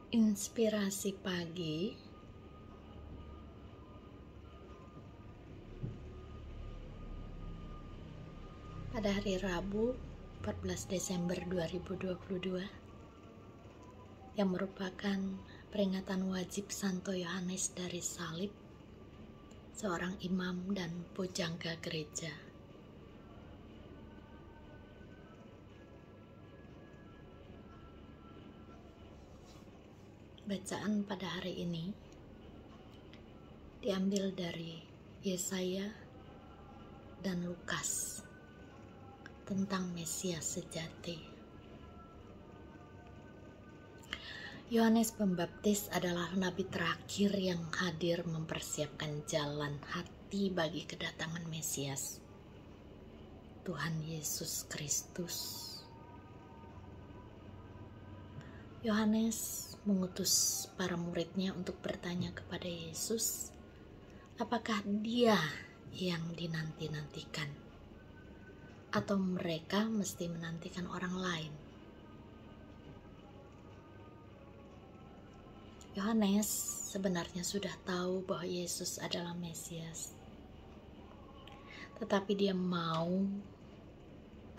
Inspirasi pagi pada hari Rabu 14 Desember 2022 yang merupakan peringatan wajib Santo Yohanes dari Salib, seorang imam dan pujangga gereja. Bacaan pada hari ini diambil dari Yesaya dan Lukas tentang Mesias sejati. Yohanes Pembaptis adalah nabi terakhir yang hadir mempersiapkan jalan hati bagi kedatangan Mesias, Tuhan Yesus Kristus. Yohanes mengutus para muridnya untuk bertanya kepada Yesus, apakah Dia yang dinanti-nantikan, atau mereka mesti menantikan orang lain? Yohanes sebenarnya sudah tahu bahwa Yesus adalah Mesias, tetapi dia mau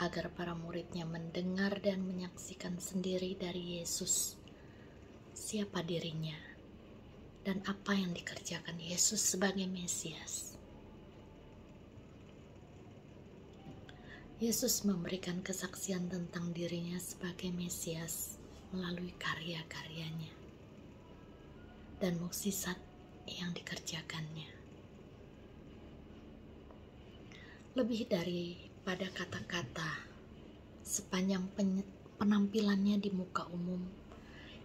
agar para muridnya mendengar dan menyaksikan sendiri dari Yesus siapa dirinya dan apa yang dikerjakan Yesus sebagai Mesias. Yesus memberikan kesaksian tentang dirinya sebagai Mesias melalui karya-karyanya dan mukjizat yang dikerjakannya. Lebih daripada kata-kata, sepanjang penampilannya di muka umum,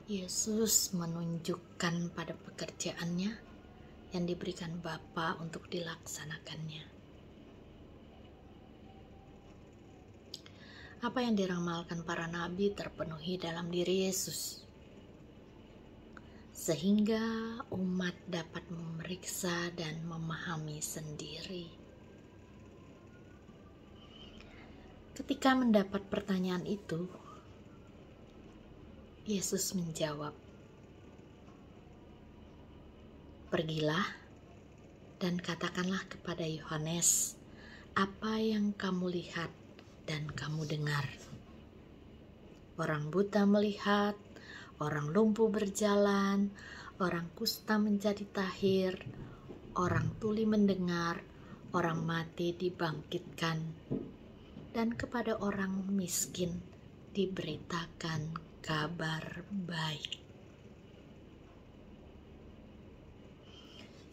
Yesus menunjukkan pada pekerjaannya yang diberikan Bapa untuk dilaksanakannya. Apa yang diramalkan para nabi terpenuhi dalam diri Yesus, sehingga umat dapat memeriksa dan memahami sendiri. Ketika mendapat pertanyaan itu, Yesus menjawab, "Pergilah dan katakanlah kepada Yohanes apa yang kamu lihat dan kamu dengar. Orang buta melihat, orang lumpuh berjalan, orang kusta menjadi tahir, orang tuli mendengar, orang mati dibangkitkan, dan kepada orang miskin diberitakan kabar baik."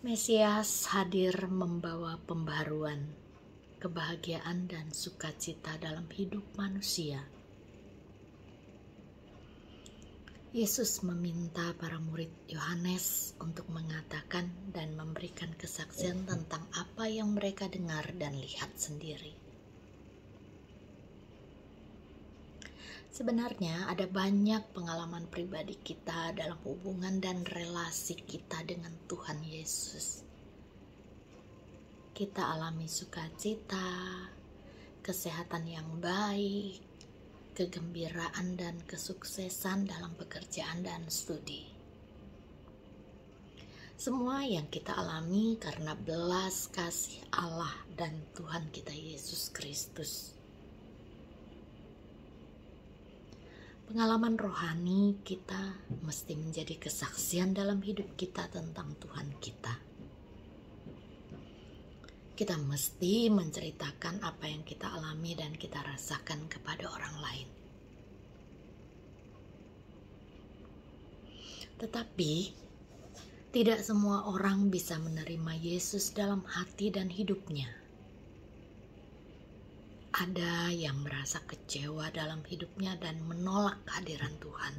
Mesias hadir membawa pembaharuan, kebahagiaan, dan sukacita dalam hidup manusia. Yesus meminta para murid Yohanes untuk mengatakan dan memberikan kesaksian tentang apa yang mereka dengar dan lihat sendiri. Sebenarnya ada banyak pengalaman pribadi kita dalam hubungan dan relasi kita dengan Tuhan Yesus. Kita alami sukacita, kesehatan yang baik, kegembiraan dan kesuksesan dalam pekerjaan dan studi. Semua yang kita alami karena belas kasih Allah dan Tuhan kita Yesus Kristus. Pengalaman rohani kita mesti menjadi kesaksian dalam hidup kita tentang Tuhan kita. Kita mesti menceritakan apa yang kita alami dan kita rasakan kepada orang lain. Tetapi tidak semua orang bisa menerima Yesus dalam hati dan hidupnya. Ada yang merasa kecewa dalam hidupnya dan menolak kehadiran Tuhan.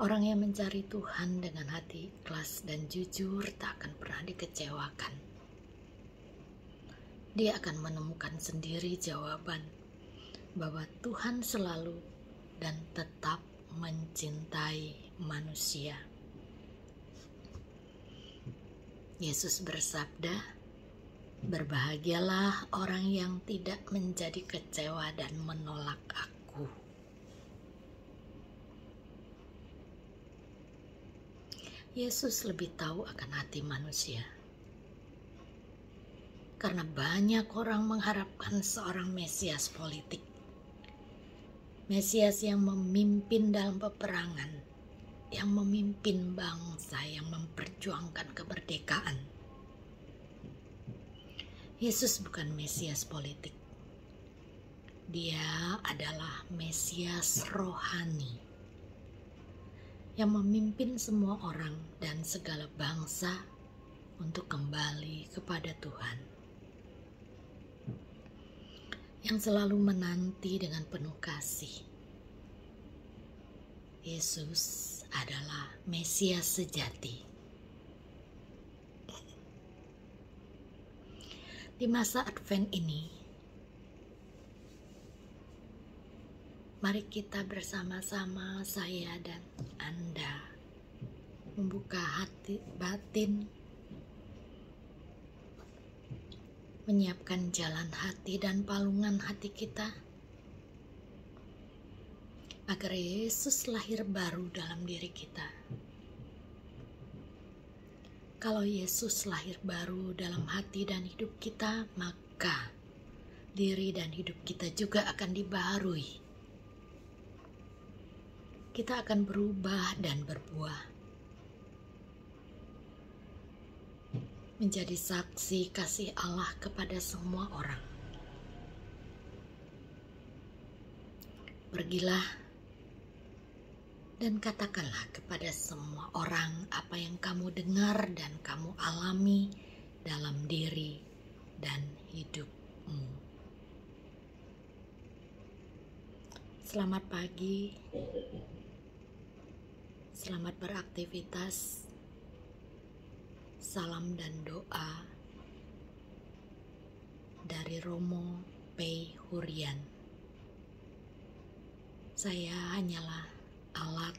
Orang yang mencari Tuhan dengan hati ikhlas dan jujur tak akan pernah dikecewakan. Dia akan menemukan sendiri jawaban bahwa Tuhan selalu dan tetap mencintai manusia. Yesus bersabda, "Berbahagialah orang yang tidak menjadi kecewa dan menolak Aku." Yesus lebih tahu akan hati manusia. Karena banyak orang mengharapkan seorang Mesias politik. Mesias yang memimpin dalam peperangan, yang memimpin bangsa, yang memperjuangkan kemerdekaan. Yesus bukan Mesias politik. Dia adalah Mesias rohani yang memimpin semua orang dan segala bangsa untuk kembali kepada Tuhan. Yang selalu menanti dengan penuh kasih. Yesus adalah Mesias sejati. Di masa Advent ini, mari kita bersama-sama, saya dan Anda, membuka hati batin, menyiapkan jalan hati dan palungan hati kita, agar Yesus lahir baru dalam diri kita. Kalau Yesus lahir baru dalam hati dan hidup kita, maka diri dan hidup kita juga akan dibaharui. Kita akan berubah dan berbuah, menjadi saksi kasih Allah kepada semua orang. Pergilah dan katakanlah kepada semua orang apa yang kamu dengar dan kamu alami dalam diri dan hidupmu. Selamat pagi, selamat beraktivitas, salam dan doa dari Romo P. Hurian. Saya hanyalah alat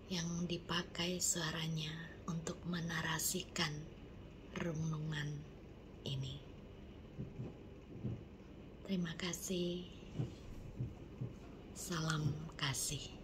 yang dipakai suaranya untuk menarasikan renungan ini. Terima kasih. Salam kasih.